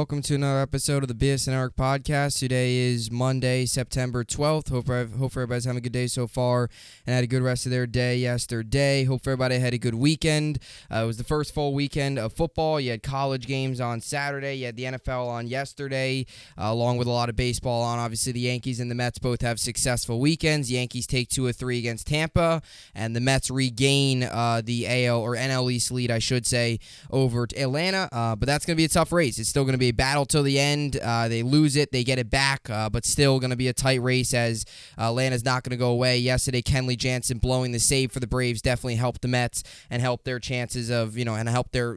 welcome to another episode of the BSN podcast. Today is Monday, September 12th. Hope everybody's having a good day so far and had a good rest of their day yesterday. Hope everybody had a good weekend. It was the first full weekend of football. You had college games on Saturday. You had the NFL on yesterday, along with a lot of baseball on. Obviously, the Yankees and the Mets both have successful weekends. Yankees take 2 of 3 against Tampa, and the Mets regain the AL or NL East lead, I should say, over to Atlanta. But that's going to be a tough race. It's still going to be a battle till the end. They lose it, they get it back, but still going to be a tight race as Atlanta's not going to go away. Yesterday, Kenley Jansen blowing the save for the Braves definitely helped the Mets and helped their chances of, and helped their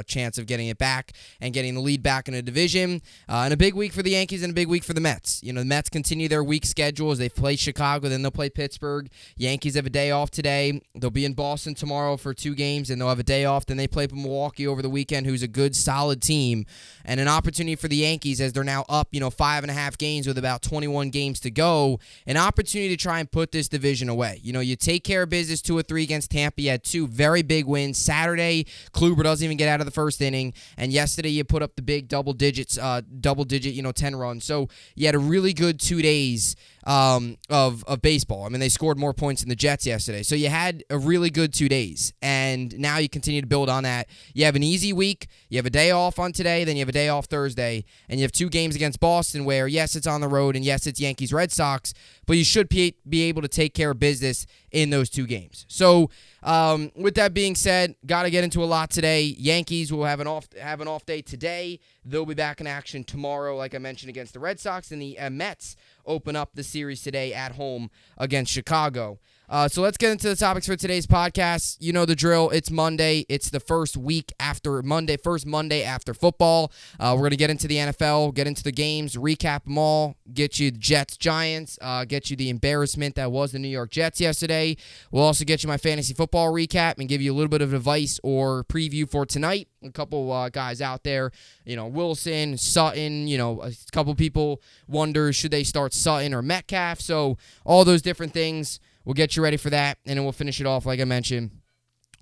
chance of getting it back and getting the lead back in a division. And a big week for the Yankees and a big week for the Mets. The Mets continue their week schedule as they play Chicago, then they'll play Pittsburgh. Yankees have a day off today. They'll be in Boston tomorrow for 2 games, and they'll have a day off. Then they play Milwaukee over the weekend, who's a good, solid team, and an opportunity for the Yankees as they're now up, 5.5 games with about 21 games to go, an opportunity to try and put this division away. You take care of business 2 of 3 against Tampa. You had 2 very big wins. Saturday, Kluber doesn't even get out of the first inning, and yesterday you put up the big double-digit, 10 runs. So you had a really good 2 days of baseball. I mean, they scored more points than the Jets yesterday. So you had a really good 2 days, and now you continue to build on that. You have an easy week. You have a day off on today, then you have a day off Thursday, and you have 2 games against Boston where, yes, it's on the road, and yes, it's Yankees-Red Sox, but you should be able to take care of business in those 2 games. So with that being said, got to get into a lot today. Yankees will have an off day today. They'll be back in action tomorrow, like I mentioned, against the Red Sox, and the Mets open up the series today at home against Chicago. So let's get into the topics for today's podcast. You know the drill. It's Monday. It's the first Monday after football. We're going to get into the NFL, get into the games, recap them all, get you the Jets, Giants, get you the embarrassment that was the New York Jets yesterday. We'll also get you my fantasy football recap and give you a little bit of advice or preview for tonight. A couple guys out there, Wilson, Sutton, a couple people wonder, should they start Sutton or Metcalf? So all those different things. We'll get you ready for that, and then we'll finish it off, like I mentioned,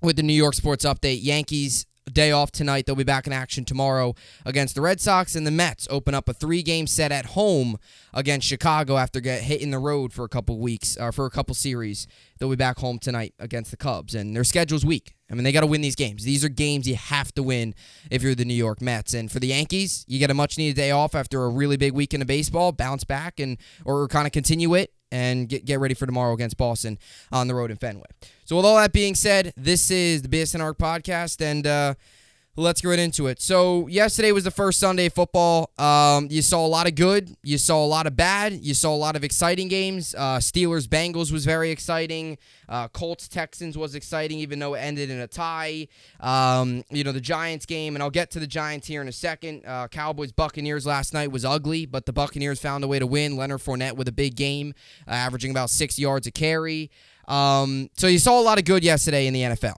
with the New York sports update. Yankees, day off tonight. They'll be back in action tomorrow against the Red Sox, and the Mets open up a 3-game set at home against Chicago after getting hit in the road for a couple weeks, or for a couple series. They'll be back home tonight against the Cubs, and their schedule's weak. I mean, they got to win these games. These are games you have to win if you're the New York Mets. And for the Yankees, you get a much-needed day off after a really big weekend of baseball, bounce back or kind of continue it, and get ready for tomorrow against Boston on the road in Fenway. So with all that being said, this is the BSN podcast, and let's get right into it. So yesterday was the first Sunday of football. You saw a lot of good. You saw a lot of bad. You saw a lot of exciting games. Steelers-Bengals was very exciting. Colts-Texans was exciting, even though it ended in a tie. The Giants game, and I'll get to the Giants here in a second. Cowboys-Buccaneers last night was ugly, but the Buccaneers found a way to win. Leonard Fournette with a big game, averaging about 6 yards a carry. So you saw a lot of good yesterday in the NFL.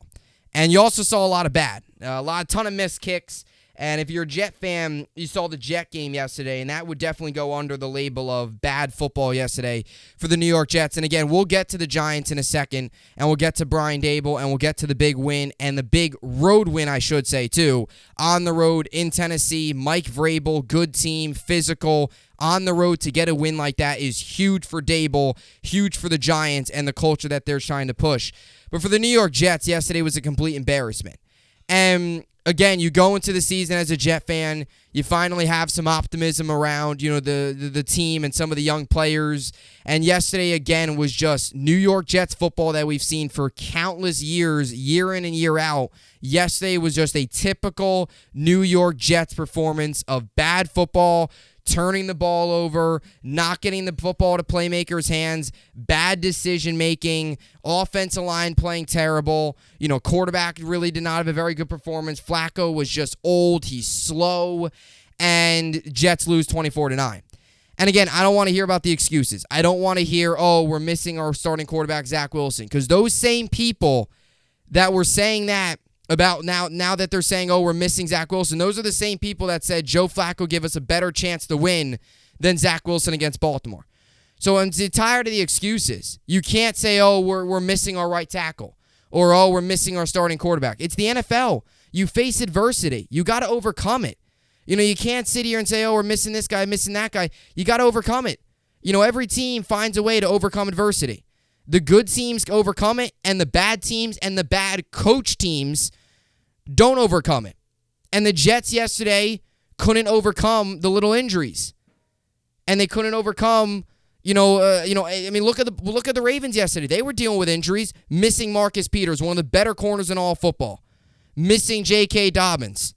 And you also saw a lot of bad, ton of missed kicks. And if you're a Jet fan, you saw the Jet game yesterday, and that would definitely go under the label of bad football yesterday for the New York Jets. And again, we'll get to the Giants in a second, and we'll get to Brian Dable, and we'll get to the big win, and the big road win, I should say, too. On the road in Tennessee, Mike Vrabel, good team, physical. On the road to get a win like that is huge for Dable, huge for the Giants, and the culture that they're trying to push. But for the New York Jets, yesterday was a complete embarrassment. And again, you go into the season as a Jet fan, you finally have some optimism around, the team and some of the young players. And yesterday, again, was just New York Jets football that we've seen for countless years, year in and year out. Yesterday was just a typical New York Jets performance of bad football, turning the ball over, not getting the football to playmakers' hands, bad decision-making, offensive line playing terrible. Quarterback really did not have a very good performance. Flacco was just old. He's slow. And Jets lose 24-9. And again, I don't want to hear about the excuses. I don't want to hear, we're missing our starting quarterback, Zach Wilson. Because those same people that were saying that about now that they're saying, we're missing Zach Wilson, those are the same people that said Joe Flacco give us a better chance to win than Zach Wilson against Baltimore. So I'm tired of the excuses. You can't say, we're missing our right tackle, or, we're missing our starting quarterback. It's the NFL. You face adversity. You got to overcome it. You can't sit here and say, oh, we're missing this guy, missing that guy. You got to overcome it. Every team finds a way to overcome adversity. The good teams overcome it, and the bad teams and the bad coach teams don't overcome it. And the Jets yesterday couldn't overcome the little injuries. And they couldn't overcome, look at the Ravens yesterday. They were dealing with injuries, missing Marcus Peters, one of the better corners in all football. Missing J.K. Dobbins.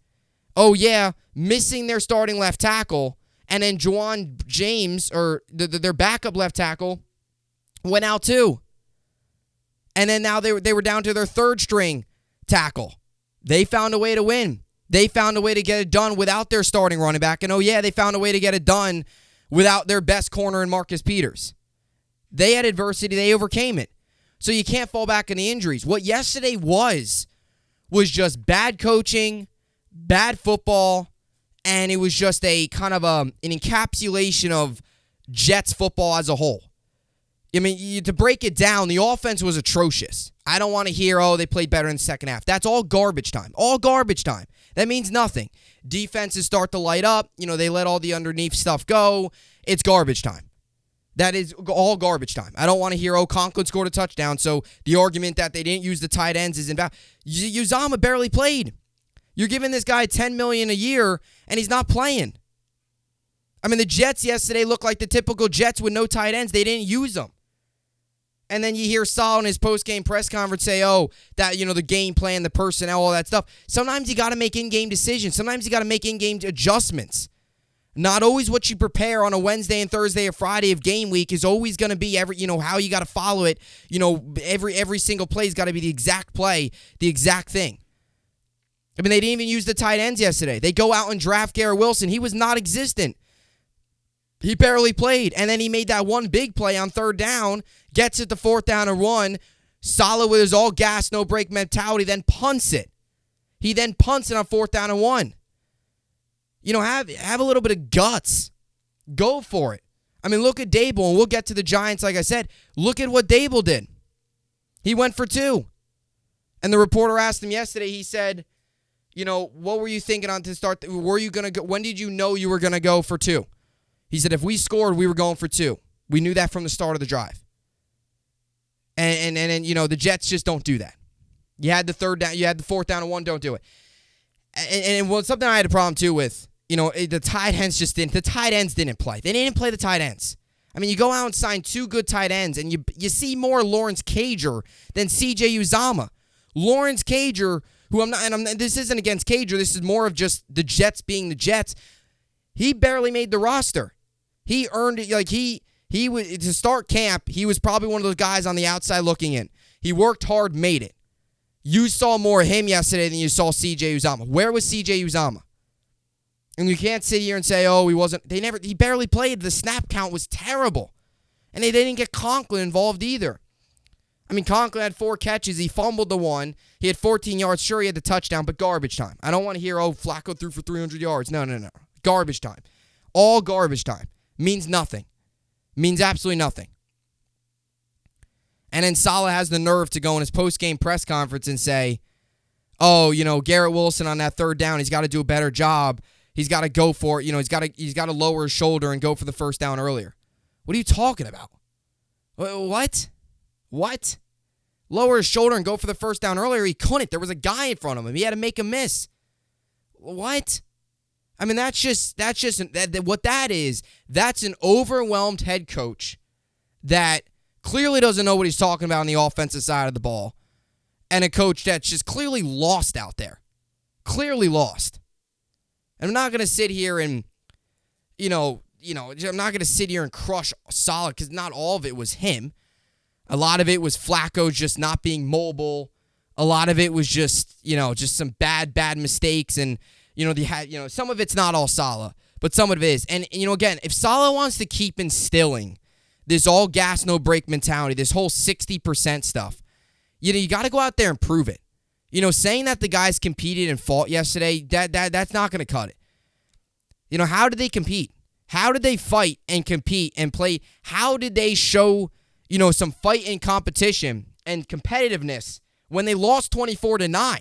Oh, yeah, missing their starting left tackle. And then Juwan James, or their backup left tackle, went out too. And then now they were down to their third string tackle. They found a way to win. They found a way to get it done without their starting running back. And they found a way to get it done without their best corner in Marcus Peters. They had adversity. They overcame it. So you can't fall back on the injuries. What yesterday was just bad coaching, bad football, and it was just a kind of an encapsulation of Jets football as a whole. To break it down, the offense was atrocious. I don't want to hear, they played better in the second half. That's all garbage time. All garbage time. That means nothing. Defenses start to light up. They let all the underneath stuff go. It's garbage time. That is all garbage time. I don't want to hear, Conklin scored a touchdown, so the argument that they didn't use the tight ends is invalid. Uzomah barely played. You're giving this guy $10 million a year, and he's not playing. The Jets yesterday looked like the typical Jets with no tight ends. They didn't use them. And then you hear Saul in his post-game press conference say, the game plan, the personnel, all that stuff. Sometimes you got to make in-game decisions. Sometimes you got to make in-game adjustments. Not always what you prepare on a Wednesday and Thursday or Friday of game week is always going to be how you got to follow it. Every single play's got to be the exact play, the exact thing. They didn't even use the tight ends yesterday. They go out and draft Garrett Wilson. He was not existent. He barely played, and then he made that one big play on third down, gets it to 4th down and 1, solid with his all gas, no break mentality, then punts it. He then punts it on 4th down and 1. Have a little bit of guts. Go for it. Look at Dable, and we'll get to the Giants, like I said. Look at what Dable did. He went for 2. And the reporter asked him yesterday, he said, what were you thinking on to start? Were you going to go? When did you know you were going to go for 2? He said, if we scored, we were going for 2. We knew that from the start of the drive. And the Jets just don't do that. You had the 4th down and 1, don't do it. And something I had a problem too with, the tight ends didn't play. They didn't play the tight ends. You go out and sign 2 good tight ends, and you see more Lawrence Cager than C.J. Uzomah. Lawrence Cager, this isn't against Cager, this is more of just the Jets being the Jets. He barely made the roster. He earned it. He was, to start camp, he was probably one of those guys on the outside looking in. He worked hard, made it. You saw more of him yesterday than you saw C.J. Uzomah. Where was C.J. Uzomah? And you can't sit here and say, he wasn't. He barely played. The snap count was terrible. And they didn't get Conklin involved either. Conklin had 4 catches. He fumbled the 1. He had 14 yards. Sure, he had the touchdown, but garbage time. I don't want to hear, Flacco threw for 300 yards. No. Garbage time. All garbage time. Means nothing. Means absolutely nothing. And then Saleh has the nerve to go in his post-game press conference and say, Garrett Wilson on that 3rd down, he's got to do a better job. He's got to go for it. He's got to lower his shoulder and go for the 1st down earlier. What are you talking about? What? Lower his shoulder and go for the 1st down earlier? He couldn't. There was a guy in front of him. He had to make a miss. What? What that is, that's an overwhelmed head coach that clearly doesn't know what he's talking about on the offensive side of the ball, and a coach that's just clearly lost out there. Clearly lost. And I'm not going to sit here and, I'm not going to sit here and crush Saleh because not all of it was him. A lot of it was Flacco just not being mobile. A lot of it was just some bad mistakes, and some of it's not all Saleh, but some of it is. And again, if Saleh wants to keep instilling this all gas, no break mentality, this whole 60% stuff, you got to go out there and prove it. Saying that the guys competed and fought yesterday, that's not going to cut it. How did they compete? How did they fight and compete and play? How did they show, some fight and competition and competitiveness when they lost 24-9?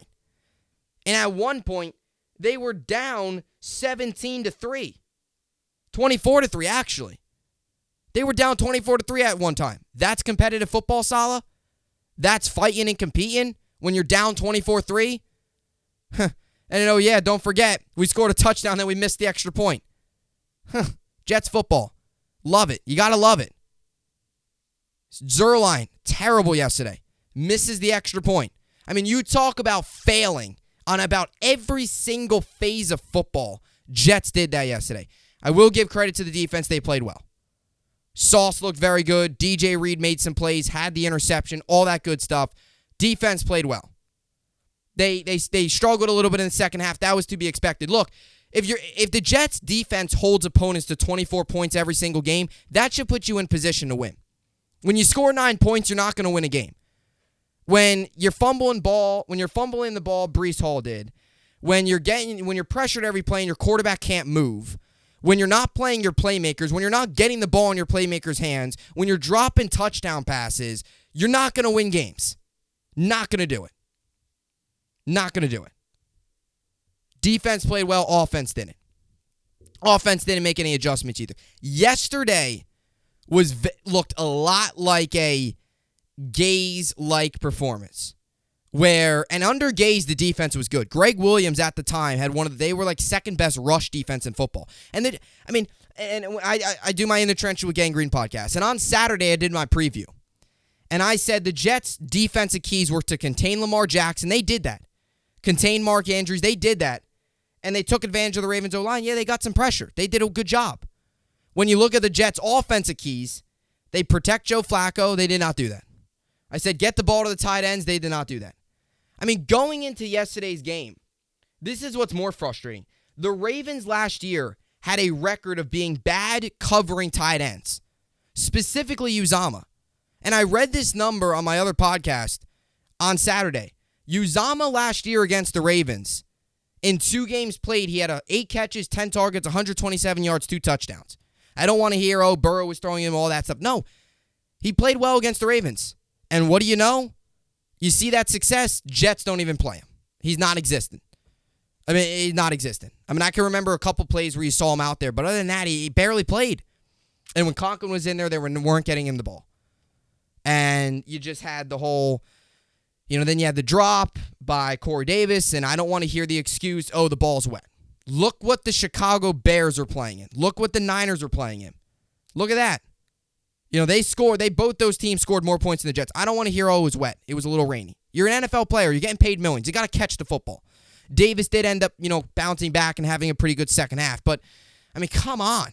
And at one point, They were down 17-3. 24-3, actually. They were down 24-3 at one time. That's competitive football, Salah? That's fighting and competing when you're down 24-3? And oh yeah, don't forget, we scored a touchdown, then we missed the extra point. Jets football. Love it. You got to love it. Zerline, terrible yesterday. Misses the extra point. I mean, you talk about failing on about every single phase of football. Jets did that yesterday. I will give credit to the defense. They played well. Sauce looked very good. DJ Reed made some plays, had the interception, all that good stuff. Defense played well. They struggled a little bit in the second half. That was to be expected. Look, if the Jets defense holds opponents to 24 points every single game, that should put you in position to win. When you score 9 points, you're not going to win a game. When you're fumbling the ball, Breece Hall did. When you're pressured every play and your quarterback can't move. When you're not playing your playmakers, when you're not getting the ball in your playmakers' hands, when you're dropping touchdown passes, you're not going to win games. Not going to do it. Not going to do it. Defense played well. Offense didn't. Offense didn't make any adjustments either. Yesterday looked a lot like a Gaze-like performance. And under Gaze, the defense was good. Greg Williams at the time had they were like second best rush defense in football. And I do my In the Trenches with Gangrene podcast. And on Saturday, I did my preview. And I said the Jets' defensive keys were to contain Lamar Jackson. They did that. Contain Mark Andrews. They did that. And they took advantage of the Ravens O-line. Yeah, they got some pressure. They did a good job. When you look at the Jets' offensive keys, they protect Joe Flacco. They did not do that. I said get the ball to the tight ends. They did not do that. I mean, going into yesterday's game, this is what's more frustrating. The Ravens last year had a record of being bad covering tight ends, specifically Uzama. And I read this number on my other podcast on Saturday. Uzama last year against the Ravens, in 2 games played, he had 8 catches, 10 targets, 127 yards, 2 touchdowns. I don't want to hear, Burrow was throwing him all that stuff. No, he played well against the Ravens. And what do you know? You see that success, Jets don't even play him. He's non-existent. He's non-existent. I can remember a couple plays where you saw him out there, but other than that, he barely played. And when Conklin was in there, they weren't getting him the ball. And you just had the whole, then you had the drop by Corey Davis, and I don't want to hear the excuse, the ball's wet. Look what the Chicago Bears are playing in. Look what the Niners are playing in. Look at that. Both those teams scored more points than the Jets. I don't want to hear, it was wet. It was a little rainy. You're an NFL player. You're getting paid millions. You got to catch the football. Davis did end up, bouncing back and having a pretty good second half. But, come on.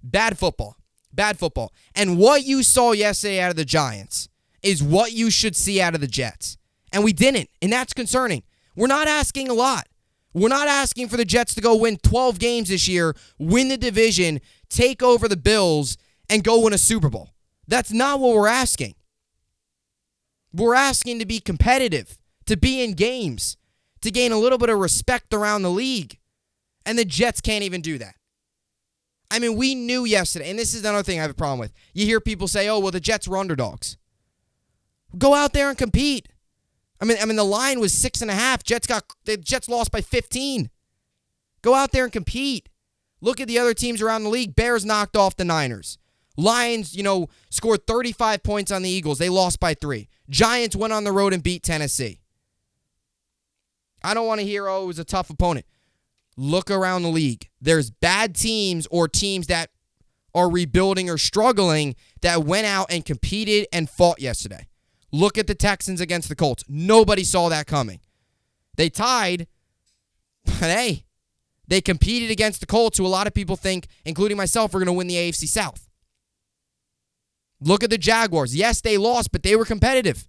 Bad football. Bad football. And what you saw yesterday out of the Giants is what you should see out of the Jets. And we didn't. And that's concerning. We're not asking a lot. We're not asking for the Jets to go win 12 games this year, win the division, take over the Bills, and go win a Super Bowl. That's not what we're asking. We're asking to be competitive, to be in games, to gain a little bit of respect around the league. And the Jets can't even do that. We knew yesterday, and this is another thing I have a problem with. You hear people say, the Jets were underdogs. Go out there and compete. The line was 6.5. The Jets lost by 15. Go out there and compete. Look at the other teams around the league. Bears knocked off the Niners. Lions, scored 35 points on the Eagles. They lost by 3. Giants went on the road and beat Tennessee. I don't want to hear, it was a tough opponent. Look around the league. There's bad teams or teams that are rebuilding or struggling that went out and competed and fought yesterday. Look at the Texans against the Colts. Nobody saw that coming. They tied, but hey, they competed against the Colts, who a lot of people think, including myself, are going to win the AFC South. Look at the Jaguars. Yes, they lost, but they were competitive.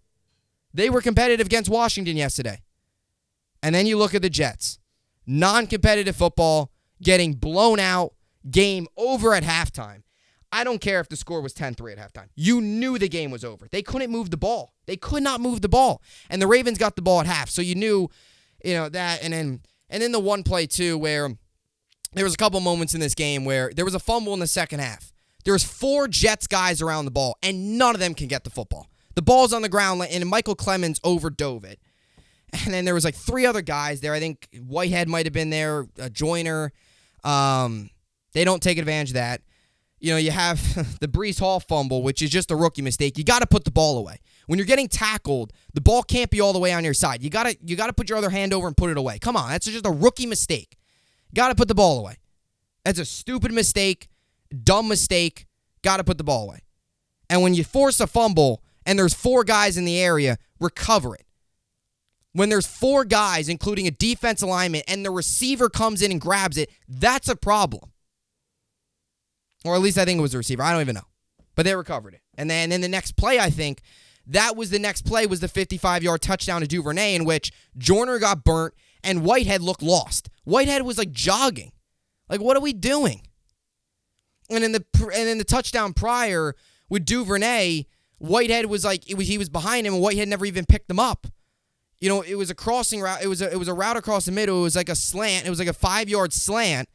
They were competitive against Washington yesterday. And then you look at the Jets. Non-competitive football, getting blown out, game over at halftime. I don't care if the score was 10-3 at halftime. You knew the game was over. They couldn't move the ball. They could not move the ball. And the Ravens got the ball at half. So you knew, that. And then the one play, too, where there was a couple moments in this game where there was a fumble in the second half. There was 4 Jets guys around the ball, and none of them can get the football. The ball's on the ground, and Michael Clemens overdove it. And then there was like 3 other guys there. I think Whitehead might have been there, a Joyner. They don't take advantage of that. You have the Breece Hall fumble, which is just a rookie mistake. You got to put the ball away. When you're getting tackled, the ball can't be all the way on your side. You got to put your other hand over and put it away. Come on, that's just a rookie mistake. Got to put the ball away. That's a stupid mistake, dumb mistake. Got to put the ball away. And when you force a fumble and there's 4 guys in the area, recover it. When there's 4 guys, including a defensive lineman, and the receiver comes in and grabs it, that's a problem. Or at least I think it was a receiver. I don't even know. But they recovered it. And then in the next play, I think, that was the next play, was the 55-yard touchdown to Duvernay, in which Joyner got burnt and Whitehead looked lost. Whitehead was like jogging. Like, what are we doing? And in the touchdown prior with Duvernay, Whitehead was like, he was behind him, and Whitehead never even picked him up. It was a crossing route. It was a route across the middle. It was like a slant. It was like a 5-yard slant.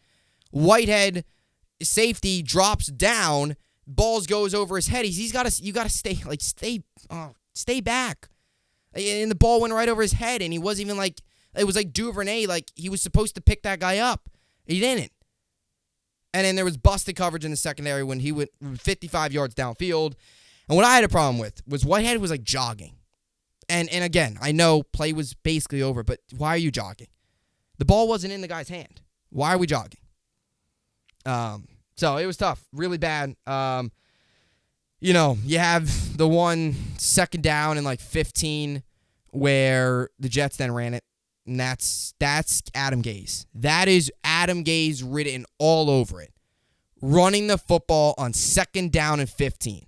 Whitehead, safety, drops down. Balls goes over his head. You got to stay back. And the ball went right over his head, and he wasn't even like, it was like Duvernay, like he was supposed to pick that guy up. He didn't. And then there was busted coverage in the secondary when he went 55 yards downfield. And what I had a problem with was Whitehead was like jogging. And again, I know play was basically over, but why are you jogging? The ball wasn't in the guy's hand. Why are we jogging? So it was tough, really bad. You have the 1 second down and like 15 where the Jets then ran it. And that's Adam Gase. That is Adam Gase written all over it. Running the football on 2nd down and 15.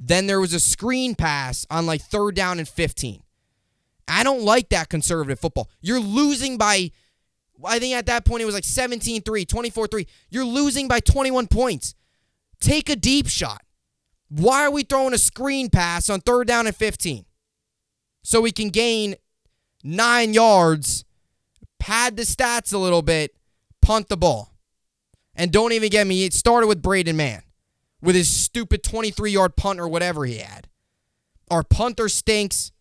Then there was a screen pass on like 3rd down and 15. I don't like that conservative football. You're losing by, I think at that point it was like 17-3, 24-3. You're losing by 21 points. Take a deep shot. Why are we throwing a screen pass on 3rd down and 15? So we can gain 9 yards, pad the stats a little bit, punt the ball. And don't even get me, it started with Braden Mann with his stupid 23-yard punt or whatever he had. Our punter stinks.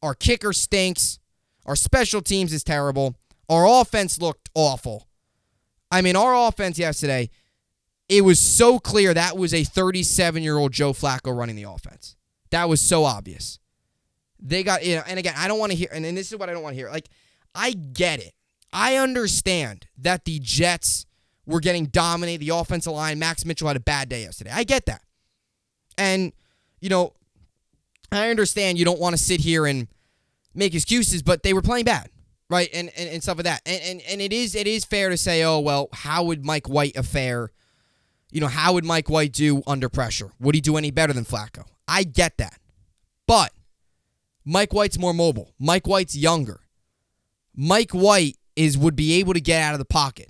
Our kicker stinks. Our special teams is terrible. Our offense looked awful. I mean, our offense yesterday, it was so clear that was a 37-year-old Joe Flacco running the offense. That was so obvious. They got, and again, I don't want to hear, and this is what I don't want to hear. Like, I get it. I understand that the Jets were getting dominated, the offensive line. Max Mitchell had a bad day yesterday. I get that. And, I understand you don't want to sit here and make excuses, but they were playing bad, right? And stuff like that. And it is fair to say, oh, well, how would Mike White how would Mike White do under pressure? Would he do any better than Flacco? I get that. But Mike White's more mobile. Mike White's younger. Mike White would be able to get out of the pocket.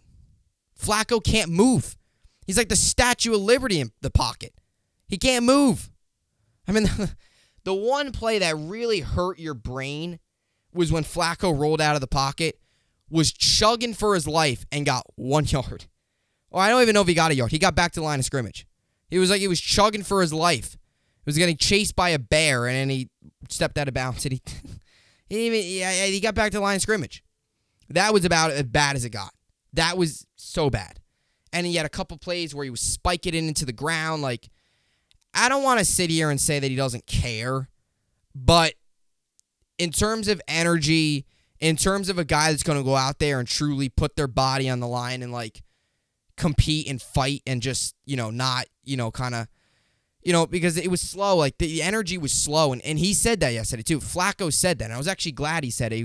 Flacco can't move. He's like the Statue of Liberty in the pocket. He can't move. I mean, the one play that really hurt your brain was when Flacco rolled out of the pocket, was chugging for his life, and got 1 yard. Or I don't even know if he got a yard. He got back to the line of scrimmage. He was chugging for his life. He was getting chased by a bear, and then he stepped out of bounds, and he got back to the line of scrimmage. That was about as bad as it got. That was so bad. And he had a couple plays where he was spiking it into the ground. Like, I don't want to sit here and say that he doesn't care, but in terms of energy, in terms of a guy that's going to go out there and truly put their body on the line and, like, compete and fight and just, not, kind of, because it was slow. Like, the energy was slow. And he said that yesterday, too. Flacco said that. And I was actually glad he said it. He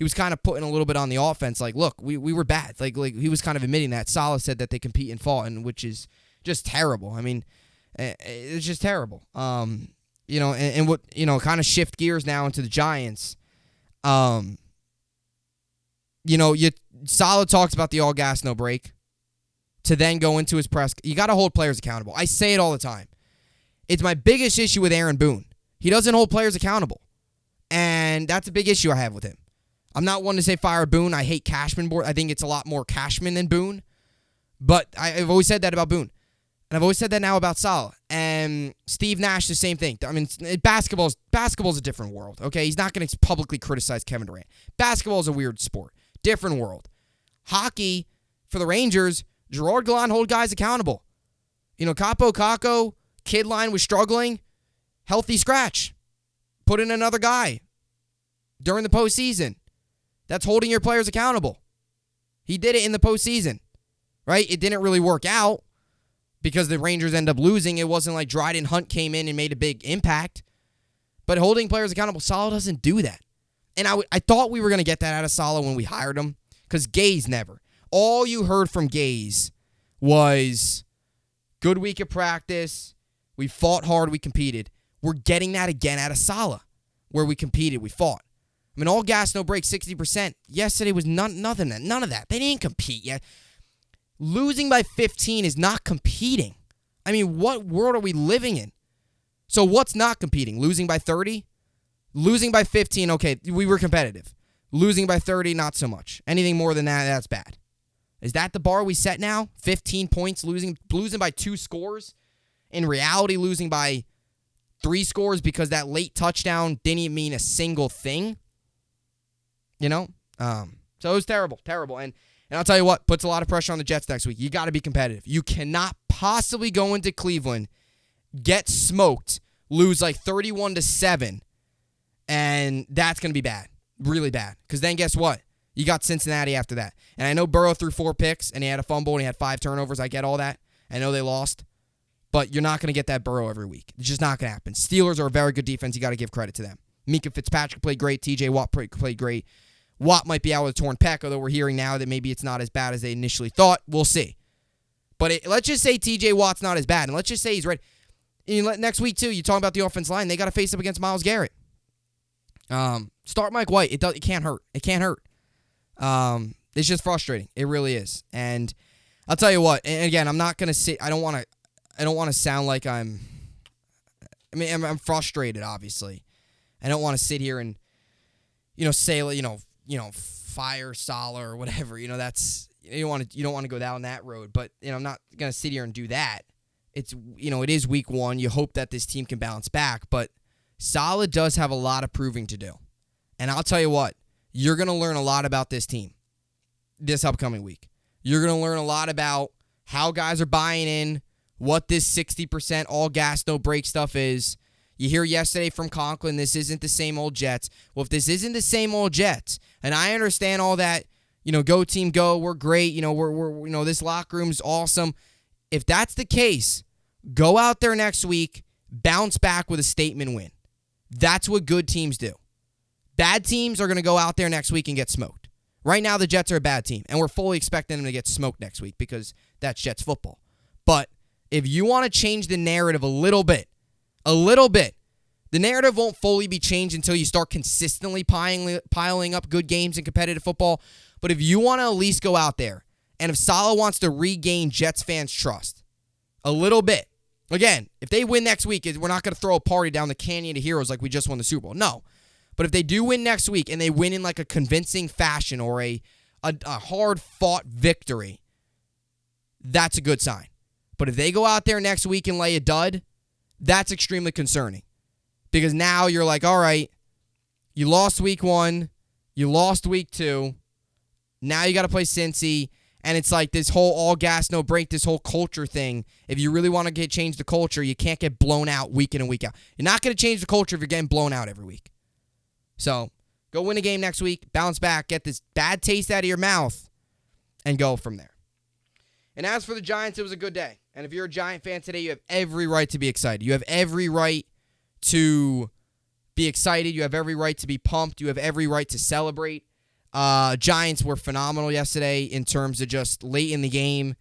was kind of putting a little bit on the offense. Like, look, we were bad. Like he was kind of admitting that. Saleh said that they compete and fought, and which is just terrible. I mean, it's just terrible. And what, kind of shift gears now into the Giants. Saleh talks about the all gas, no break. To then go into his press. You got to hold players accountable. I say it all the time. It's my biggest issue with Aaron Boone. He doesn't hold players accountable. And that's a big issue I have with him. I'm not one to say fire Boone. I hate Cashman. I think it's a lot more Cashman than Boone. But I've always said that about Boone. And I've always said that now about Saleh. And Steve Nash, the same thing. I mean, basketball's a different world, okay? He's not going to publicly criticize Kevin Durant. Basketball is a weird sport. Different world. Hockey, for the Rangers, Gerard Gallant hold guys accountable. Capo Caco, kid line was struggling. Healthy scratch. Put in another guy during the postseason. That's holding your players accountable. He did it in the postseason, right? It didn't really work out because the Rangers end up losing. It wasn't like Dryden Hunt came in and made a big impact. But holding players accountable, Sala doesn't do that. And I thought we were going to get that out of Sala when we hired him because Gaze never. All you heard from Gaze was good week of practice. We fought hard. We competed. We're getting that again out of Sala where we competed. We fought. I mean, all gas, no brakes, 60%. Yesterday was none of that. They didn't compete yet. Losing by 15 is not competing. I mean, what world are we living in? So what's not competing? Losing by 30? Losing by 15, okay, we were competitive. Losing by 30, not so much. Anything more than that, that's bad. Is that the bar we set now? 15 points, losing by 2 scores? In reality, losing by 3 scores because that late touchdown didn't mean a single thing? So it was terrible. And I'll tell you what, puts a lot of pressure on the Jets next week. You got to be competitive. You cannot possibly go into Cleveland, get smoked, lose like 31-7, and that's going to be bad. Really bad. Because then guess what? You got Cincinnati after that. And I know Burrow threw 4 picks, and he had a fumble, and he had 5 turnovers. I get all that. I know they lost. But you're not going to get that Burrow every week. It's just not going to happen. Steelers are a very good defense. You got to give credit to them. Mika Fitzpatrick played great. TJ Watt played great. Watt might be out with a torn pec, although we're hearing now that maybe it's not as bad as they initially thought. We'll see. But let's just say TJ Watt's not as bad, and let's just say he's ready. Next week, too, you talk about the offense line. They got to face up against Myles Garrett. Start Mike White. It can't hurt. It can't hurt. It's just frustrating. It really is. And I'll tell you what. And again, I'm not gonna sit. I don't want to sound like I'm frustrated. Obviously, I don't want to sit here and say fire Sala or whatever. That's you don't want to go down that road. But I'm not gonna sit here and do that. It's it is week 1. You hope that this team can bounce back, but Sala does have a lot of proving to do. And I'll tell you what, you're going to learn a lot about this team this upcoming week. You're going to learn a lot about how guys are buying in, what this 60% all gas, no brake stuff is. You hear yesterday from Conklin, this isn't the same old Jets. Well, if this isn't the same old Jets, and I understand all that, go team go, we're great, we're this locker room's awesome. If that's the case, go out there next week, bounce back with a statement win. That's what good teams do. Bad teams are going to go out there next week and get smoked. Right now, the Jets are a bad team, and we're fully expecting them to get smoked next week because that's Jets football. But if you want to change the narrative a little bit, the narrative won't fully be changed until you start consistently piling up good games in competitive football. But if you want to at least go out there, and if Sala wants to regain Jets fans' trust a little bit, again, if they win next week, we're not going to throw a party down the Canyon of Heroes like we just won the Super Bowl. No. But if they do win next week and they win in like a convincing fashion or a hard-fought victory, that's a good sign. But if they go out there next week and lay a dud, that's extremely concerning. Because now you're like, all right, you lost week 1, you lost week 2, now you got to play Cincy. And it's like this whole all gas, no brake, this whole culture thing. If you really want to change the culture, you can't get blown out week in and week out. You're not going to change the culture if you're getting blown out every week. So go win a game next week, bounce back, get this bad taste out of your mouth, and go from there. And as for the Giants, it was a good day. And if you're a Giant fan today, you have every right to be excited. You have every right to be excited. You have every right to be pumped. You have every right to celebrate. Giants were phenomenal yesterday in terms of just late in the game.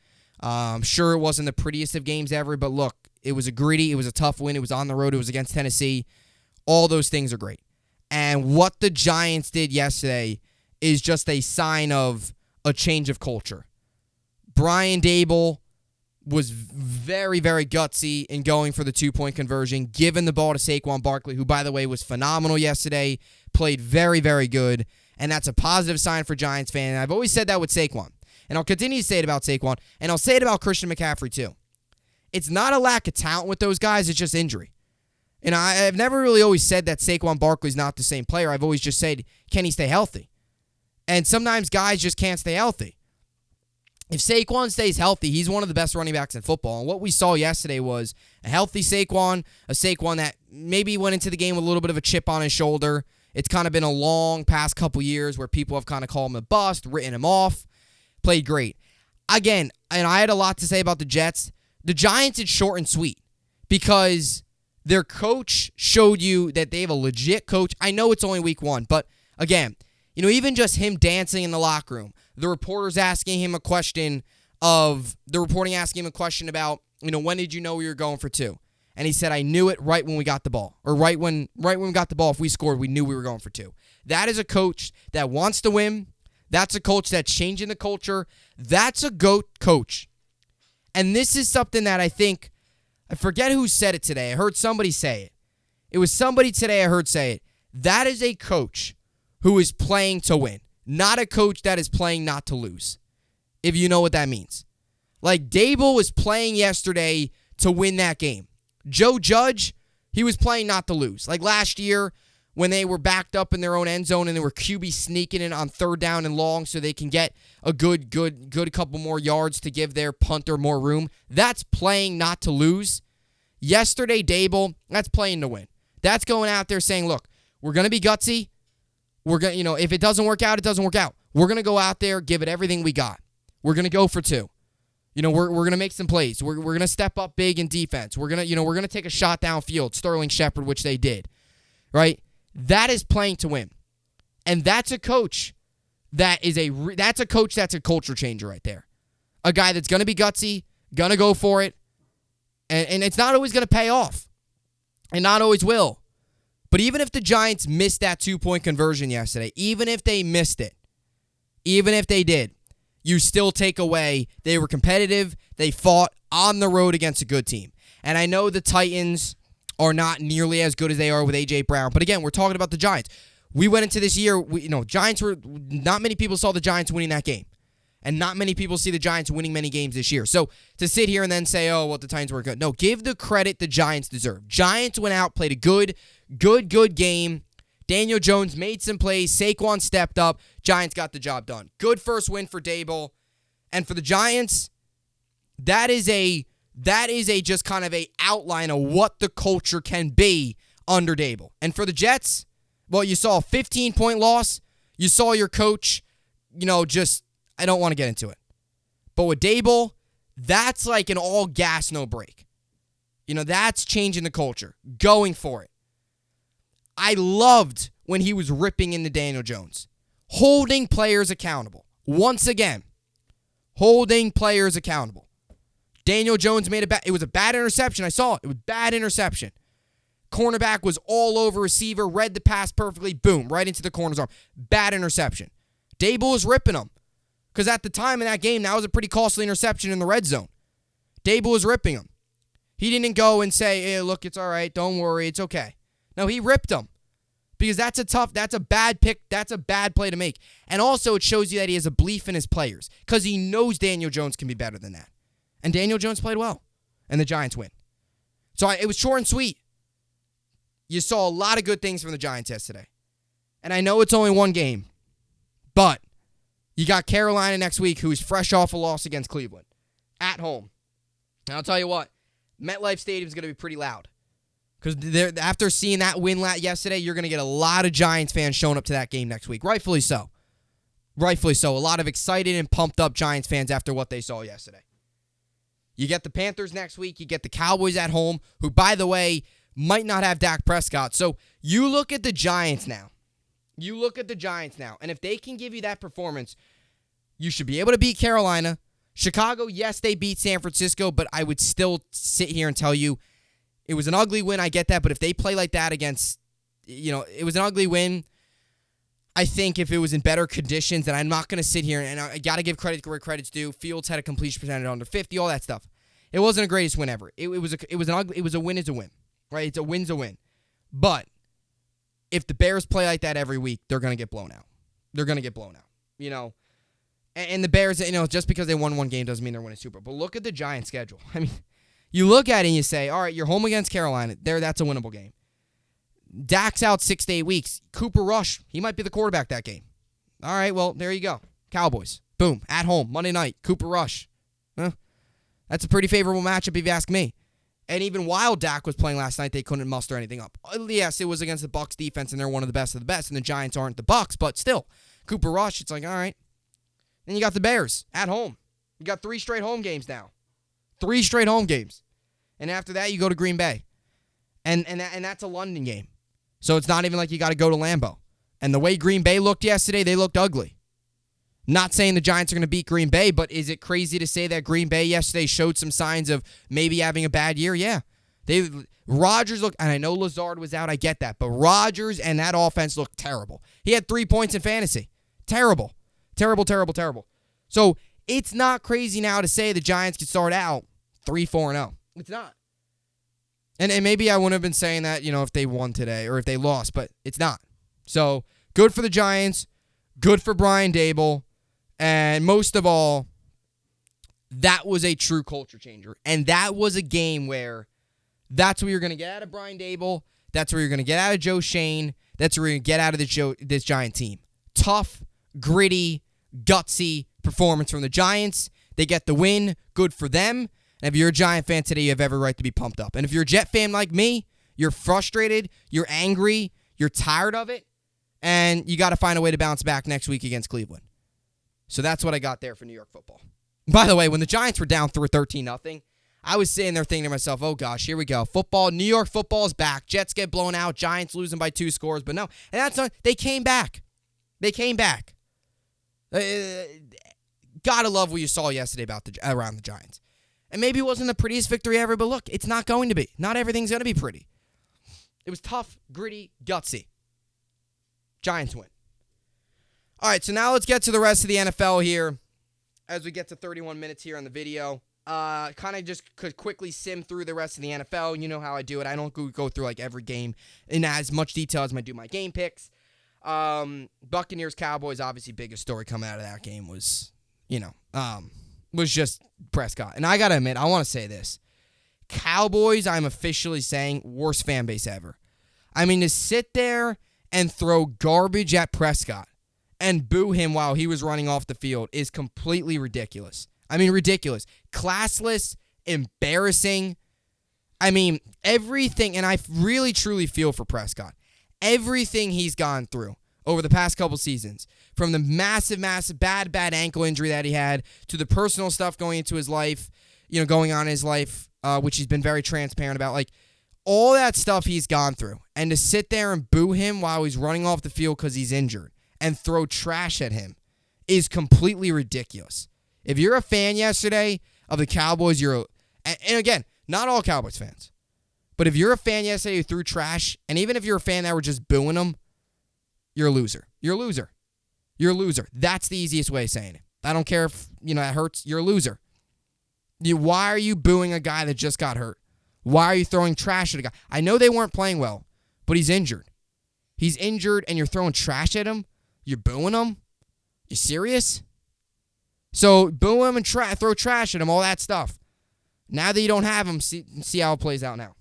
Sure, it wasn't the prettiest of games ever, but look, it was it was a tough win. It was on the road. It was against Tennessee. All those things are great. And what the Giants did yesterday is just a sign of a change of culture. Brian Daboll was very, very gutsy in going for the 2-point conversion, giving the ball to Saquon Barkley, who, by the way, was phenomenal yesterday, played very, very good. And that's a positive sign for Giants fans. And I've always said that with Saquon. And I'll continue to say it about Saquon. And I'll say it about Christian McCaffrey, too. it's not a lack of talent with those guys. It's just injury. And I've never really always said that Saquon Barkley's not the same player. I've always just said, can he stay healthy? And sometimes guys just can't stay healthy. If Saquon stays healthy, he's one of the best running backs in football. And what we saw yesterday was a healthy Saquon, a Saquon that maybe went into the game with a little bit of a chip on his shoulder. It's kind of been a long past couple years where people have kind of called him a bust, written him off. Played great. Again, and I had a lot to say about the Jets. The Giants, it's short and sweet because their coach showed you that they have a legit coach. I know it's only week 1, but again, even just him dancing in the locker room, the reporters asking him a question about, when did you know we were going for 2? And he said, I knew it right when we got the ball. Or right when we got the ball, if we scored, we knew we were going for 2. That is a coach that wants to win. That's a coach that's changing the culture. That's a GOAT coach. And this is something that I think, I forget who said it today. I heard somebody say it. It was somebody today I heard say it. That is a coach who is playing to win, not a coach that is playing not to lose, if you know what that means. Like Dable was playing yesterday to win that game. Joe Judge, he was playing not to lose. Like last year when they were backed up in their own end zone and they were QB sneaking in on 3rd down and long so they can get a good couple more yards to give their punter more room. That's playing not to lose. Yesterday, Dable, that's playing to win. That's going out there saying, look, we're going to be gutsy. We're going to, if it doesn't work out, it doesn't work out. We're going to go out there, give it everything we got. We're going to go for 2. We're going to make some plays. We're going to step up big in defense. We're going to take a shot downfield, Sterling Shepard, which they did. Right? That is playing to win. And that's a coach that's a coach that's a culture changer right there. A guy that's going to be gutsy, going to go for it. And it's not always going to pay off. And not always will. But even if the Giants missed that 2-point conversion yesterday, even if they missed it, even if they did, you still take away they were competitive, they fought on the road against a good team. And I know the Titans are not nearly as good as they are with A.J. Brown, but again, we're talking about the Giants. We went into this year, Giants were, not many people saw the Giants winning that game. And not many people see the Giants winning many games this year. So to sit here and then say, oh, well, the Titans were good. No, give the credit the Giants deserve. Giants went out, played a good game. Daniel Jones made some plays. Saquon stepped up. Giants got the job done. Good first win for Dable. And for the Giants, that is a just kind of a outline of what the culture can be under Dable. And for the Jets, well, you saw a 15-point loss. You saw your coach, I don't want to get into it. But with Dable, that's like an all gas, no break. That's changing the culture. Going for it. I loved when he was ripping into Daniel Jones. Holding players accountable. Once again, holding players accountable. Daniel Jones made it was a bad interception. I saw it. It was bad interception. Cornerback was all over receiver, read the pass perfectly, boom, right into the corner's arm. Bad interception. Dable was ripping him. Because at the time in that game, that was a pretty costly interception in the red zone. Dable was ripping him. He didn't go and say, hey, look, it's all right. Don't worry. It's okay. No, he ripped him. Because that's a bad pick. That's a bad play to make. And also, it shows you that he has a belief in his players. Because he knows Daniel Jones can be better than that. And Daniel Jones played well. And the Giants win. So it was short and sweet. You saw a lot of good things from the Giants yesterday. And I know it's only one game. But you got Carolina next week, who is fresh off a loss against Cleveland. At home. And I'll tell you what. MetLife Stadium is going to be pretty loud. Because after seeing that win yesterday, you're going to get a lot of Giants fans showing up to that game next week. Rightfully so. Rightfully so. A lot of excited and pumped up Giants fans after what they saw yesterday. You get the Panthers next week. You get the Cowboys at home, who, by the way, might not have Dak Prescott. So you look at the Giants now. And if they can give you that performance, you should be able to beat Carolina. Chicago, yes, they beat San Francisco, but I would still sit here and tell you, it was an ugly win, I get that, but if they play like that against, it was an ugly win. I think if it was in better conditions, and I'm not going to sit here, and I got to give credit where credit's due. Fields had a completion percentage under 50, all that stuff. It wasn't the greatest win ever. It was a win is a win, right? It's a win's a win. But if the Bears play like that every week, they're going to get blown out. And the Bears, just because they won one game doesn't mean they're winning Super Bowl. But look at the Giants' schedule. I mean, You look at it and you say, all right, you're home against Carolina. That's a winnable game. Dak's out 6 to 8 weeks. Cooper Rush, he might be the quarterback that game. All right, well, there you go. Cowboys. Boom. At home. Monday night. Cooper Rush. That's a pretty favorable matchup if you ask me. And even while Dak was playing last night, they couldn't muster anything up. Yes, it was against the Bucs defense, and they're one of the best, and the Giants aren't the Bucs, but still. Cooper Rush, it's like, all right. Then you got the Bears at home. You got 3 straight home games now. 3 straight home games. And after that, you go to Green Bay. And that's a London game. So it's not even like you got to go to Lambeau. And the way Green Bay looked yesterday, they looked ugly. Not saying the Giants are going to beat Green Bay, but is it crazy to say that Green Bay yesterday showed some signs of maybe having a bad year? Yeah. Rodgers looked, and I know Lazard was out, I get that, but Rodgers and that offense looked terrible. He had 3 points in fantasy. Terrible. Terrible, terrible, terrible. So it's not crazy now to say the Giants could start out 3-4-0. It's not. And maybe I wouldn't have been saying that, if they won today or if they lost, but it's not. So good for the Giants, good for Brian Daboll, and most of all, that was a true culture changer. And that was a game where that's what you're going to get out of Brian Daboll. That's where you're going to get out of Joe Shane. That's where you're going to get out of this Giant team. Tough, gritty, gutsy performance from the Giants. They get the win. Good for them. And if you're a Giant fan today, you have every right to be pumped up. And if you're a Jet fan like me, you're frustrated, you're angry, you're tired of it, and you got to find a way to bounce back next week against Cleveland. So that's what I got there for New York football. By the way, when the Giants were down through 13-0, I was sitting there thinking to myself, oh gosh, here we go. Football, New York football is back. Jets get blown out, Giants losing by 2 scores, but no. And that's not, they came back. They came back. Gotta love what you saw yesterday around the Giants. And maybe it wasn't the prettiest victory ever, but look, it's not going to be. Not everything's going to be pretty. It was tough, gritty, gutsy. Giants win. All right, so now let's get to the rest of the NFL here as we get to 31 minutes here on the video. Kind of just could quickly sim through the rest of the NFL. You know how I do it. I don't go through like every game in as much detail as I do my game picks. Buccaneers, Cowboys, obviously biggest story coming out of that game was, was just Prescott. And I got to admit, I want to say this. Cowboys, I'm officially saying, worst fan base ever. I mean, to sit there and throw garbage at Prescott and boo him while he was running off the field is completely ridiculous. I mean, ridiculous. Classless, embarrassing. I mean, everything, and I really, truly feel for Prescott. Everything he's gone through over the past couple seasons, from the massive, bad ankle injury that he had to the personal stuff going into his life, going on in his life, which he's been very transparent about. Like, all that stuff he's gone through. And to sit there and boo him while he's running off the field because he's injured and throw trash at him is completely ridiculous. If you're a fan yesterday of the Cowboys, and again, not all Cowboys fans, but if you're a fan yesterday who threw trash, and even if you're a fan that were just booing them, you're a loser. You're a loser. You're a loser. That's the easiest way of saying it. I don't care if, that hurts. You're a loser. Why are you booing a guy that just got hurt? Why are you throwing trash at a guy? I know they weren't playing well, but he's injured. He's injured, and you're throwing trash at him? You're booing him? You serious? So boo him and throw trash at him, all that stuff. Now that you don't have him, see how it plays out now.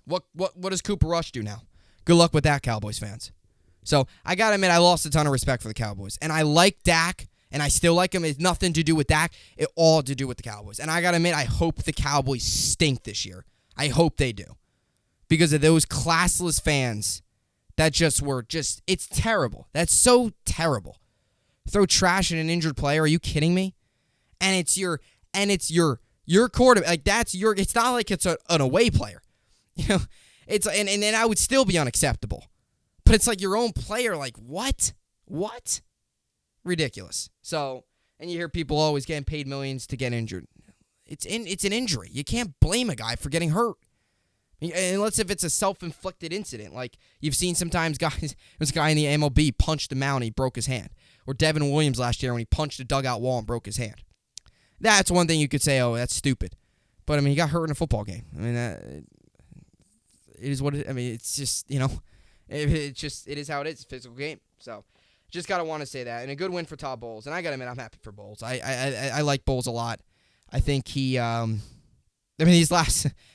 What does Cooper Rush do now? Good luck with that, Cowboys fans. So I got to admit, I lost a ton of respect for the Cowboys. And I like Dak, and I still like him. It's nothing to do with Dak. It's all to do with the Cowboys. And I got to admit, I hope the Cowboys stink this year. I hope they do. Because of those classless fans that it's terrible. That's so terrible. Throw trash at an injured player. Are you kidding me? And it's your quarterback. Like, it's not like it's an away player. It's and I would still be unacceptable. But it's like your own player, like, what? What? Ridiculous. So, and you hear people always getting paid millions to get injured. It's an injury. You can't blame a guy for getting hurt. Unless if it's a self-inflicted incident. Like, you've seen sometimes guys, there's a guy in the MLB punched a mound and he broke his hand. Or Devin Williams last year when he punched a dugout wall and broke his hand. That's one thing you could say, oh, that's stupid. But, I mean, he got hurt in a football game. I mean, it is what it is. I mean, it's just, it is how it is. It's a physical game. So, just got to want to say that. And a good win for Todd Bowles. And I got to admit, I'm happy for Bowles. I like Bowles a lot. I think he I mean,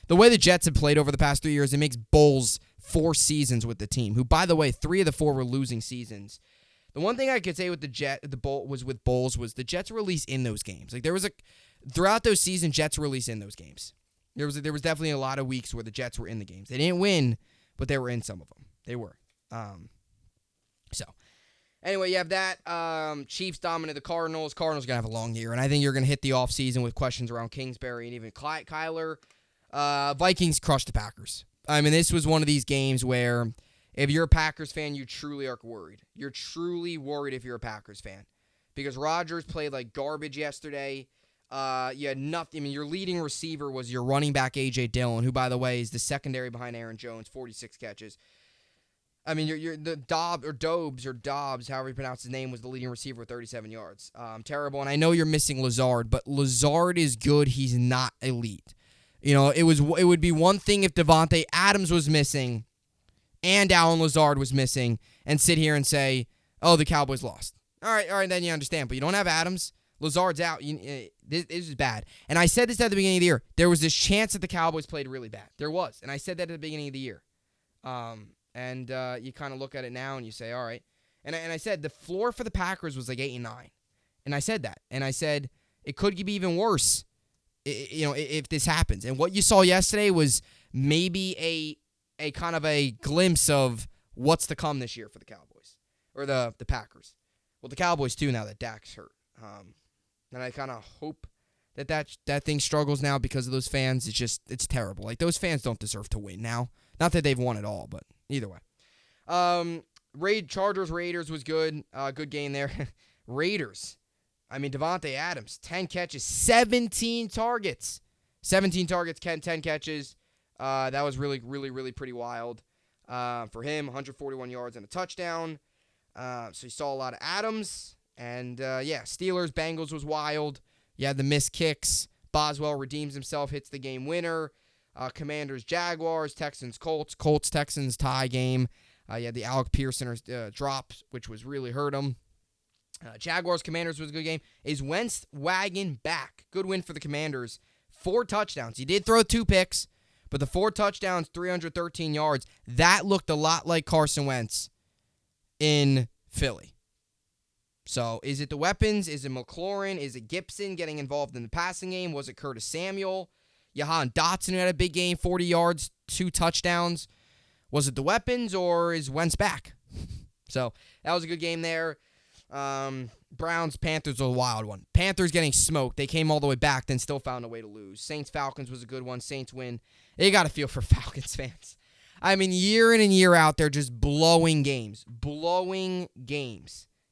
the way the Jets have played over the past 3 years, it makes Bowles 4 seasons with the team, who, by the way, 3 of the 4 were losing seasons. The one thing I could say with with Bowles was the Jets were at least in those games. Like, throughout those seasons, Jets were at least in those games. There was definitely a lot of weeks where the Jets were in the games. They didn't win, but they were in some of them. They were. Anyway, you have that. Chiefs dominate the Cardinals. Cardinals going to have a long year, and I think you're going to hit the offseason with questions around Kingsbury and even Kyler. Vikings crushed the Packers. I mean, this was one of these games where if you're a Packers fan, you truly are worried. You're truly worried if you're a Packers fan because Rodgers played like garbage yesterday. You had nothing. I mean, your leading receiver was your running back, A.J. Dillon, who, by the way, is the secondary behind Aaron Jones, 46 catches. I mean, the Dobbs, however you pronounce his name, was the leading receiver with 37 yards. Terrible. And I know you're missing Lazard, but Lazard is good. He's not elite. You know, it would be one thing if Devontae Adams was missing and Allen Lazard was missing and sit here and say, oh, the Cowboys lost. All right, then you understand. But you don't have Adams. Lazard's out. This is bad. And I said this at the beginning of the year. There was this chance that the Cowboys played really bad. There was. And I said that at the beginning of the year. And you kind of look at it now and you say, all right. And I said the floor for the Packers was like 8-9. And I said that. And I said it could be even worse, if this happens. And what you saw yesterday was maybe a kind of a glimpse of what's to come this year for the Cowboys. Or the Packers. Well, the Cowboys too now that Dak's hurt. And I kind of hope that thing struggles now because of those fans. It's terrible. Like, those fans don't deserve to win now. Not that they've won it all, but either way. Chargers Raiders was good. Good game there. Raiders. I mean, Devontae Adams, 10 catches, 17 targets. 10 catches. That was really, really, really pretty wild for him. 141 yards and a touchdown. So you saw a lot of Adams. And, Steelers, Bengals was wild. You had the missed kicks. Boswell redeems himself, hits the game winner. Commanders, Jaguars, Texans, Colts, Texans tie game. You had the Alec Pearson drop, which was really hurt him. Jaguars, Commanders was a good game. Is Wentz wagon back? Good win for the Commanders. 4 touchdowns. He did throw 2 picks, but the 4 touchdowns, 313 yards, that looked a lot like Carson Wentz in Philly. So, is it the weapons? Is it McLaurin? Is it Gibson getting involved in the passing game? Was it Curtis Samuel? Jahan Dotson had a big game, 40 yards, 2 touchdowns. Was it the weapons or is Wentz back? So, that was a good game there. Browns, Panthers was a wild one. Panthers getting smoked. They came all the way back, then still found a way to lose. Saints, Falcons was a good one. Saints win. You got to feel for Falcons fans. I mean, year in and year out, they're just blowing games.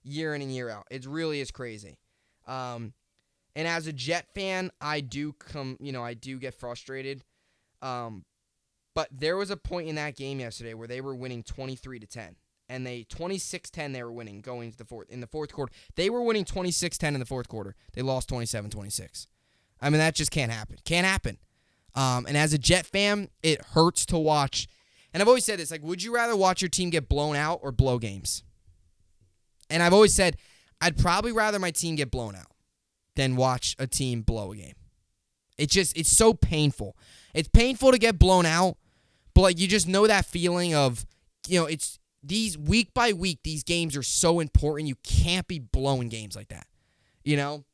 Year in and year out. It really is crazy. And as a Jet fan, I do get frustrated. But there was a point in that game yesterday where they were winning 23-10. And 26-10 they were winning going to in the fourth quarter. They were winning 26-10 in the fourth quarter. They lost 27-26. I mean, that just can't happen. Can't happen. And as a Jet fan, it hurts to watch. And I've always said this, like, would you rather watch your team get blown out or blow games? And I've always said, I'd probably rather my team get blown out than watch a team blow a game. It's so painful. It's painful to get blown out, but like you just know that feeling of, it's these week by week, these games are so important. You can't be blowing games like that. You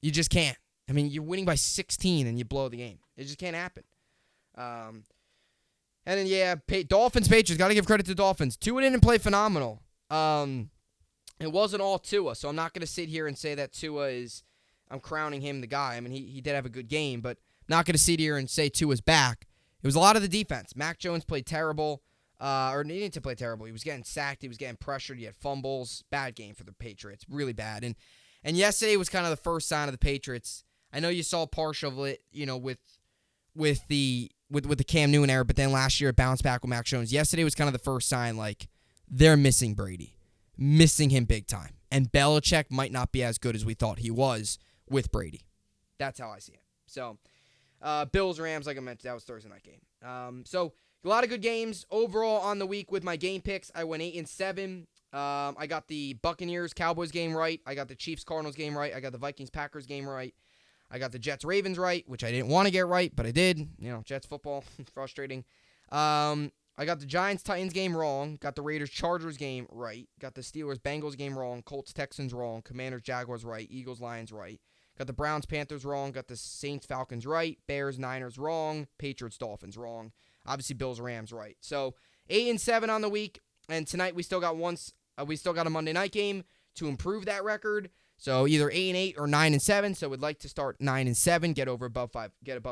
just can't. I mean, you're winning by 16 and you blow the game. It just can't happen. And then, Dolphins, Patriots. Got to give credit to the Dolphins. Tua didn't play phenomenal. It wasn't all Tua, so I'm not going to sit here and say that I'm crowning him the guy. I mean, he did have a good game, but not going to sit here and say Tua's back. It was a lot of the defense. Mac Jones played terrible, or he didn't play terrible. He was getting sacked. He was getting pressured. He had fumbles. Bad game for the Patriots. Really bad. And yesterday was kind of the first sign of the Patriots. I know you saw partial of it, with the Cam Newton era, but then last year it bounced back with Mac Jones. Yesterday was kind of the first sign, like, they're missing Brady. Missing him big time. And Belichick might not be as good as we thought he was with Brady. That's how I see it. So, Bills, Rams, like I mentioned, that was Thursday night game. So, a lot of good games overall on the week with my game picks. I went 8-7. I got the Buccaneers, Cowboys game right. I got the Chiefs, Cardinals game right. I got the Vikings, Packers game right. I got the Jets-Ravens right, which I didn't want to get right, but I did. Jets football, frustrating. I got the Giants-Titans game wrong. Got the Raiders-Chargers game right. Got the Steelers-Bengals game wrong. Colts-Texans wrong. Commanders-Jaguars right. Eagles-Lions right. Got the Browns-Panthers wrong. Got the Saints-Falcons right. Bears-Niners wrong. Patriots-Dolphins wrong. Obviously, Bills-Rams right. So 8-7 on the week, and tonight we still got a Monday night game to improve that record. So either 8-8 or 9-7. So we'd like to start 9-7, get above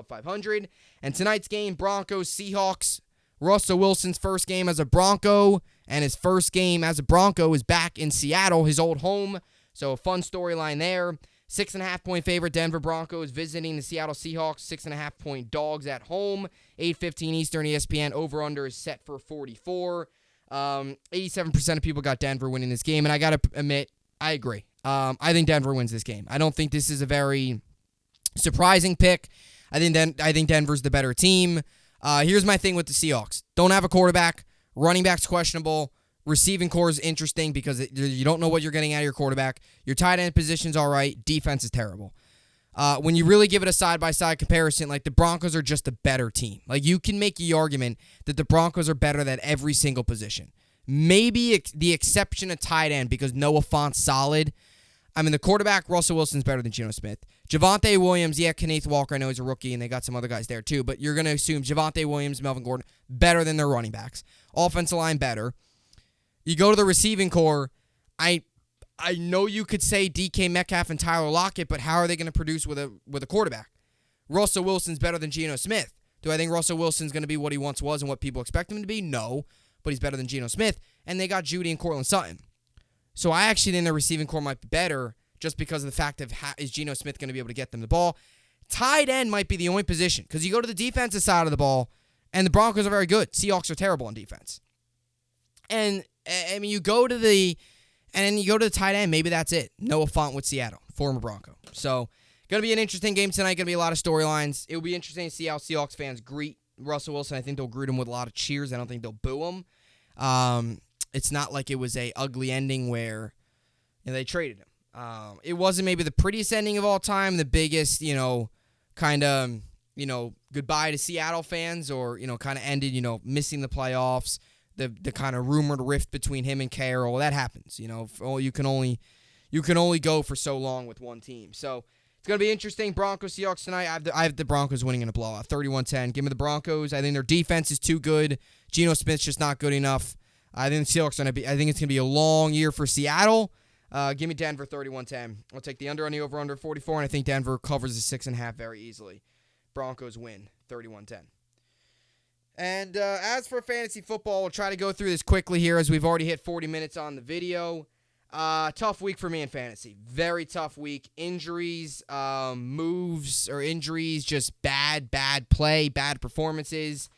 500. And tonight's game, Broncos-Seahawks. Russell Wilson's first game as a Bronco, and his first game as a Bronco is back in Seattle, his old home. So a fun storyline there. 6.5-point favorite Denver Broncos visiting the Seattle Seahawks. 6.5-point dogs at home. 8:15 Eastern ESPN. Over-under is set for 44. 87% of people got Denver winning this game, and I got to admit, I agree. I think Denver wins this game. I don't think this is a very surprising pick. I think Denver's the better team. Here's my thing with the Seahawks. Don't have a quarterback. Running back's questionable. Receiving core is interesting because you don't know what you're getting out of your quarterback. Your tight end position's all right. Defense is terrible. When you really give it a side-by-side comparison, like the Broncos are just a better team. Like you can make the argument that the Broncos are better at every single position. Maybe the exception of tight end because Noah Fant's solid. I mean, the quarterback, Russell Wilson's better than Geno Smith. Javonte Williams, Kenneth Walker, I know he's a rookie, and they got some other guys there too, but you're going to assume Javonte Williams, Melvin Gordon, better than their running backs. Offensive line, better. You go to the receiving core, I know you could say DK Metcalf and Tyler Lockett, but how are they going to produce with a quarterback? Russell Wilson's better than Geno Smith. Do I think Russell Wilson's going to be what he once was and what people expect him to be? No, but he's better than Geno Smith, and they got Judy and Cortland Sutton. So I actually think their receiving core might be better just because of the fact of is Geno Smith going to be able to get them the ball. Tight end might be the only position because you go to the defensive side of the ball, and the Broncos are very good. Seahawks are terrible on defense. And, I mean, you go to the tight end, maybe that's it. Noah Fant with Seattle, former Bronco. So, going to be an interesting game tonight. Going to be a lot of storylines. It will be interesting to see how Seahawks fans greet Russell Wilson. I think they'll greet him with a lot of cheers. I don't think they'll boo him. It's not like it was a ugly ending where they traded him. It wasn't maybe the prettiest ending of all time, the biggest, kind of, goodbye to Seattle fans or, kind of ended, missing the playoffs, the kind of rumored rift between him and Carroll. That happens, you can only go for so long with one team. So it's going to be interesting. Broncos, Seahawks tonight. I have the Broncos winning in a blowout, 31-10. Give me the Broncos. I think their defense is too good. Geno Smith's just not good enough. I think the Seahawks I think it's going to be a long year for Seattle. Give me Denver 31-10. I'll take the under on the over-under 44, and I think Denver covers the 6.5 very easily. Broncos win 31-10. And as for fantasy football, we'll try to go through this quickly here as we've already hit 40 minutes on the video. Tough week for me in fantasy. Very tough week. Injuries, moves or injuries, just bad play, bad performances.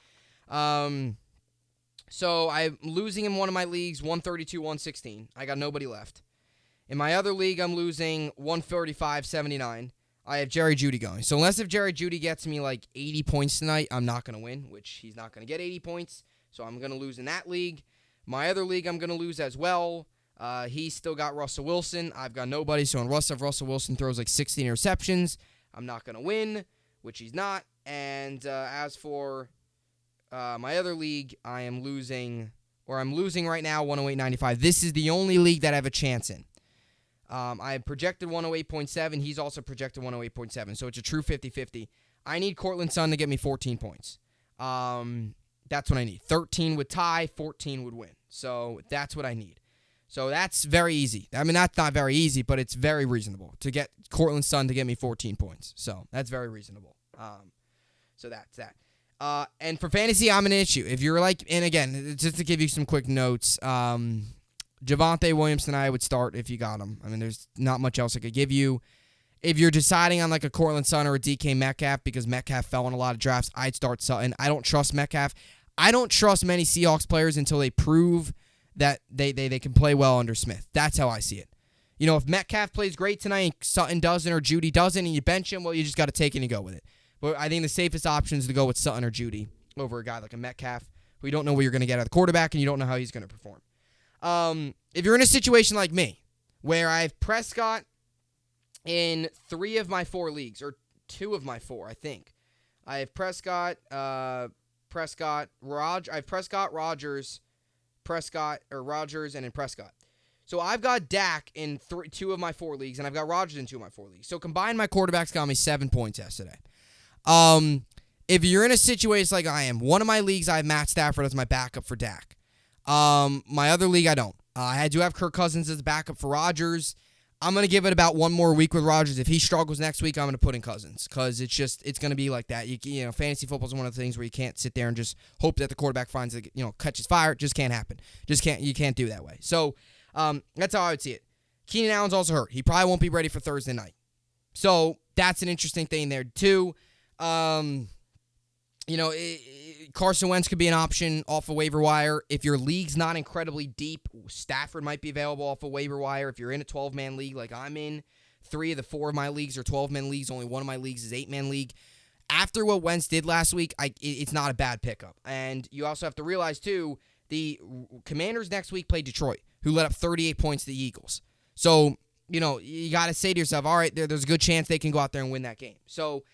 So I'm losing in one of my leagues, 132-116. I got nobody left. In my other league, I'm losing 135-79. I have Jerry Jeudy going. So unless if Jerry Jeudy gets me like 80 points tonight, I'm not going to win, which he's not going to get 80 points. So I'm going to lose in that league. My other league, I'm going to lose as well. He's still got Russell Wilson. I've got nobody. So unless if Russell Wilson throws like 16 interceptions, I'm not going to win, which he's not. And as for my other league, I'm losing right now 108.95. This is the only league that I have a chance in. I projected 108.7. He's also projected 108.7. So it's a true 50-50. I need Cortland Sutton to get me 14 points. That's what I need. 13 would tie, 14 would win. So that's what I need. So that's very easy. I mean, that's not very easy, but it's very reasonable to get Cortland Sutton to get me 14 points. So that's very reasonable. So that's that. And for fantasy, I'm an issue. If you're like, and again, just to give you some quick notes, Javonte Williams tonight I would start if you got him. I mean, there's not much else I could give you. If you're deciding on like a Cortland Sutton or a DK Metcalf because Metcalf fell in a lot of drafts, I'd start Sutton. I don't trust Metcalf. I don't trust many Seahawks players until they prove that they can play well under Smith. That's how I see it. If Metcalf plays great tonight and Sutton doesn't or Jeudy doesn't and you bench him, well, you just got to take it and go with it. But I think the safest option is to go with Sutton or Jeudy over a guy like a Metcalf who you don't know what you're going to get out of the quarterback and you don't know how he's going to perform. If you're in a situation like me, where I have Prescott in 3 of my 4 leagues, or 2 of my 4, I think. I have Prescott, Rogers, and then Prescott. So I've got Dak in 2 of my 4 leagues, and I've got Rodgers in 2 of my 4 leagues. So combined, my quarterbacks got me 7 points yesterday. If you're in a situation like I am, one of my leagues I have Matt Stafford as my backup for Dak. My other league I don't. I do have Kirk Cousins as a backup for Rodgers. I'm going to give it about one more week with Rodgers. If he struggles next week, I'm going to put in Cousins because it's going to be like that. You know, fantasy football is one of the things where you can't sit there and just hope that the quarterback finds, catches fire. It just can't happen. You can't do that way. So that's how I would see it. Keenan Allen's also hurt. He probably won't be ready for Thursday night. So that's an interesting thing there too. Carson Wentz could be an option off a waiver wire. If your league's not incredibly deep, Stafford might be available off a waiver wire. If you're in a 12-man league like I'm in, 3 of the 4 of my leagues are 12-man leagues. Only one of my leagues is 8-man league. After what Wentz did last week, it's not a bad pickup. And you also have to realize, too, the Commanders next week play Detroit, who let up 38 points to the Eagles. So, you got to say to yourself, all right, there's a good chance they can go out there and win that game. So,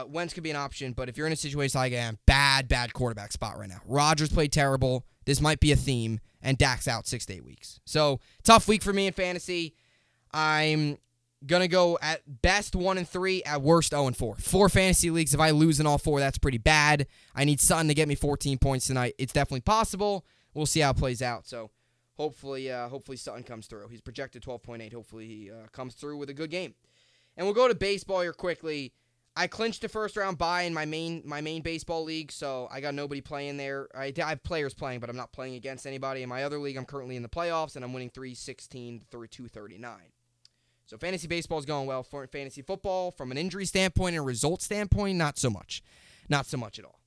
Wentz could be an option, but if you're in a situation like I am, bad quarterback spot right now. Rodgers played terrible. This might be a theme, and Dak's out 6 to 8 weeks. So, tough week for me in fantasy. I'm going to go at best 1-3, at worst 0-4. 4 fantasy leagues. If I lose in all 4, that's pretty bad. I need Sutton to get me 14 points tonight. It's definitely possible. We'll see how it plays out. So, hopefully Sutton comes through. He's projected 12.8. Hopefully he comes through with a good game. And we'll go to baseball here quickly. I clinched the first round bye in my main baseball league, so I got nobody playing there. I have players playing, but I'm not playing against anybody. In my other league, I'm currently in the playoffs, and I'm winning 316 through 239. So fantasy baseball is going well. For fantasy football, from an injury standpoint and a result standpoint, not so much. Not so much at all.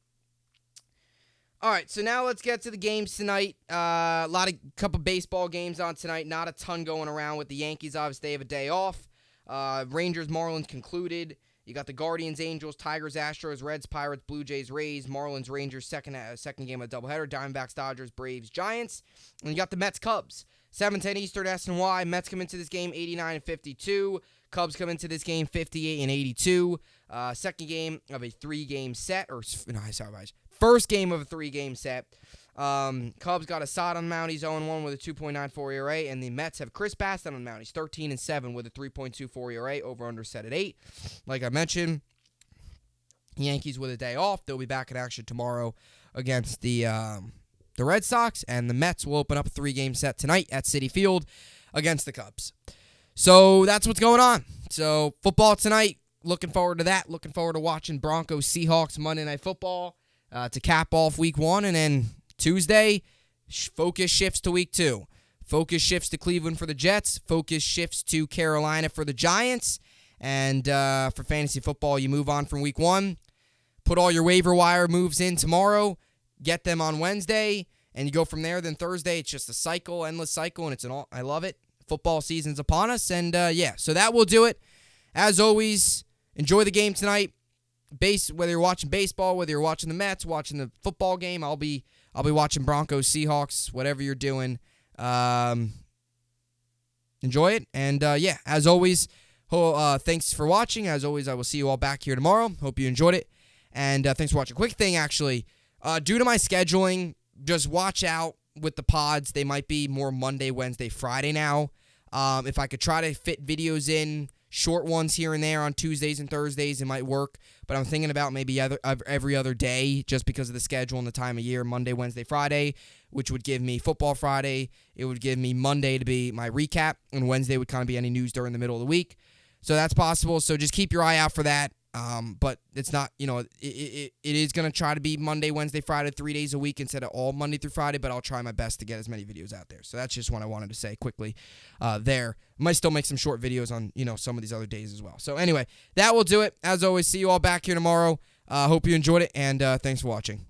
All right, so now let's get to the games tonight. Couple baseball games on tonight. Not a ton going around with the Yankees. Obviously, they have a day off. Rangers, Marlins concluded. You got the Guardians, Angels, Tigers, Astros, Reds, Pirates, Blue Jays, Rays, Marlins, Rangers, second game of the doubleheader, Diamondbacks, Dodgers, Braves, Giants. And you got the Mets, Cubs. 7:10 Eastern, S&Y. Mets come into this game 89-52. Cubs come into this game 58-82. Second game of a 3-game set. First game of a 3-game set. Cubs got Assad on the mound. He's 0-1 with a 2.94 ERA. And the Mets have Chris Bassett on the mound. He's 13-7 with a 3.24 ERA. Over-under set at 8. Like I mentioned, Yankees with a day off. They'll be back in action tomorrow against the Red Sox. And the Mets will open up a 3-game set tonight at Citi Field against the Cubs. So that's what's going on. So football tonight. Looking forward to that. Looking forward to watching Broncos Seahawks Monday Night Football to cap off week 1. And then Tuesday, focus shifts to week 2. Focus shifts to Cleveland for the Jets. Focus shifts to Carolina for the Giants. And for fantasy football, you move on from week 1. Put all your waiver wire moves in tomorrow. Get them on Wednesday. And you go from there. Then Thursday, it's just a cycle, endless cycle. And I love it. Football season's upon us. And so that will do it. As always, enjoy the game tonight. Whether you're watching baseball, whether you're watching the Mets, watching the football game, I'll be watching Broncos, Seahawks, whatever you're doing. Enjoy it. And, as always, thanks for watching. As always, I will see you all back here tomorrow. Hope you enjoyed it. And thanks for watching. Quick thing, actually. Due to my scheduling, just watch out with the pods. They might be more Monday, Wednesday, Friday now. If I could try to fit videos in, short ones here and there on Tuesdays and Thursdays, it might work. But I'm thinking about maybe every other day just because of the schedule and the time of year, Monday, Wednesday, Friday, which would give me Football Friday. It would give me Monday to be my recap, and Wednesday would kind of be any news during the middle of the week. So that's possible. So just keep your eye out for that. But it's not, it is going to try to be Monday, Wednesday, Friday, 3 days a week instead of all Monday through Friday, but I'll try my best to get as many videos out there. So that's just what I wanted to say quickly there. Might still make some short videos on, some of these other days as well. So anyway, that will do it. As always, see you all back here tomorrow. Hope you enjoyed it, and thanks for watching.